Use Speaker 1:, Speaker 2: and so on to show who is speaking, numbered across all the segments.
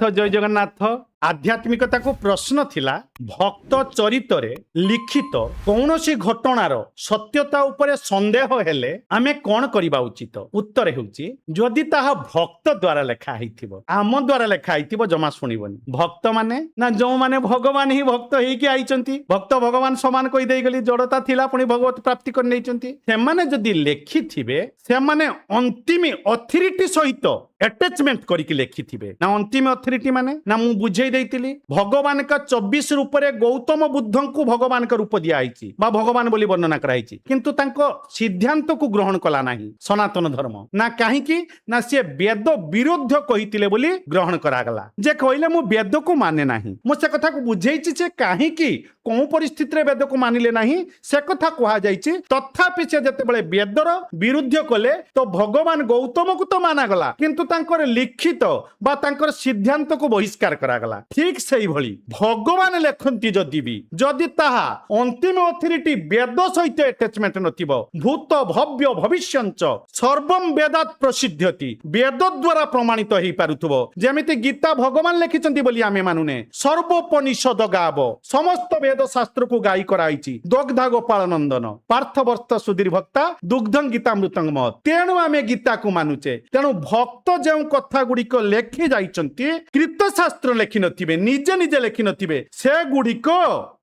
Speaker 1: जय जगन्नाथ आध्यात्मिकता को प्रश्न थिला भक्त चरितरे लिखित कौन सी घटनार सत्यता उपरे संदेह हेले आमे कौन करिबा उचित उत्तर हेउची जदि ताहा भक्त द्वारा लेखा हेइथिबो आम द्वारा लेखा हेइथिबो जमा सुनिबोनी भक्त माने ना जो माने भगवान ही भक्त हेइकी आइचंती भक्त भगवान समान कहि देई गली जड़ता थिला पुनी भगवत प्राप्ति कर नैचंती से माने जदि लेखिथिबे से माने अंतिम अथॉरिटी सहित अटैचमेंट करके लिखिथिबे ना अंतिम अथॉरिटी माने ना मु बुझेई देइतिली भगवान का 24 रूप रे गौतम बुद्ध को भगवान का रूप दिया आइची बा भगवान बोली वर्णना कराइची किंतु तांको सिद्धांत को ग्रहण कला नाही सनातन धर्म ना काहे की ना से वेद विरुद्ध कहितिले बोली ग्रहण करागला जे कहले मु वेद को माने नाही मु से कथा को बुझेइची जे काहे की कोन परिस्थिति रे वेद को मानिले नाही से कथा कहा जाइची तथापि से जते बेले वेदर विरुद्ध कले तो भगवान गौतम को तो माना गला किंतु तांकर लिखित बा तांकर सिद्धांत को बहिष्कार करागला ठीक सही भली भगवान लेखंती जदि ताहा अंतिम अथॉरिटी वेद सहित अटैचमेंट नथिबो भूत भव्य भविष्यंच सर्वम वेदात प्रसिद्धति वेद द्वारा प्रमाणित हेई पारुथबो जेमिति गीता भगवान लिखिचंती बोली आमे मानुने सर्वोपनिषद गाव समस्त वेद शास्त्र को गाई कराइची दग्धा गोपाल नंदन पार्थवर्त सुधीर भक्ता दुग्धं गीतामृतं मत तेणु आमे गीता को मानुचे तेणु भक्त जो कथा गुड़िक लेखि जाइचंती कृत शास्त्र लेखि नथिबे निजे निजे लेखि नथिबे से गुड़िक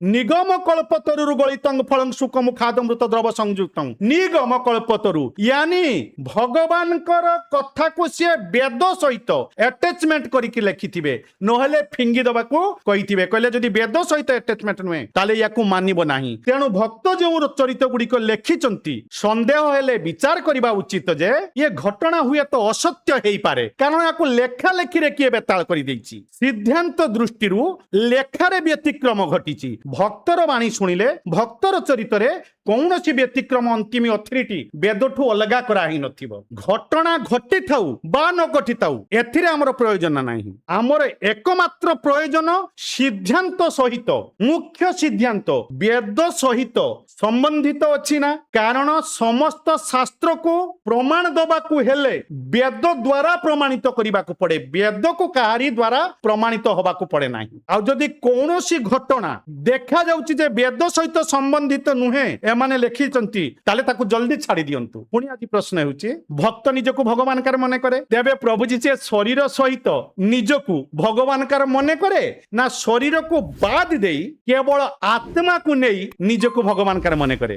Speaker 1: निगम कल्पतरु गलितं फलं सुखम खादमृत द्रव संयुक्तं निगम कल्पतरु यानी भगवान कथा को से वेद सहित अटैचमेंट करिकि लेखिथिबे नहले फिंगी दबाकू कहिथिबे कहले जदि वेद सहित अटैचमेंट नुहे ताले याकू मानिबो नाही तेणु भक्त जो चरित गुड़िक लेखिचंती संदेह हेले विचार करिबा उचित जे ये घटना हुए तो असत्य हेई पारे कारण याकू लेखा लेखि रे किए बेताल करि देइची सिद्धांत दृष्टि लेखार व्यतिक्रम घटी भक्तर बाणी शुणिले भक्तर चरितरे कौन सी व्यतिक्रम अंतिम अथॉरिटी वेदठू अलगा करा ही नथिबो घटना घटी थाउ बा न घटी थाउ एथिरे हमर प्रयोजन नाही हमर एकमात्र प्रयोजन सिद्धांत सहित मुख्य सिद्धांत वेद सहित संबंधित अछि ना कारण समस्त शास्त्र को प्रमाण दबा को हेले वेद द्वारा प्रमाणित करिबा को पड़े वेद को काहारी द्वारा प्रमाणित होबा को पड़े नाही आ जदि कोनोसी घटना देखा जाउची जे वेद सहित संबंधित नुहे एमाने लेखिचंती ताले ताकू जल्दी छाड़ी दियंतु पुनी आज प्रश्न हेउची भक्त निजको भगवान कार मने करे तेबे प्रभुजी से शरीर सहित निजको भगवान कार मने करे ना शरीर को बाद देई केवल आत्मा को नेई निजको भगवान कार मने करे।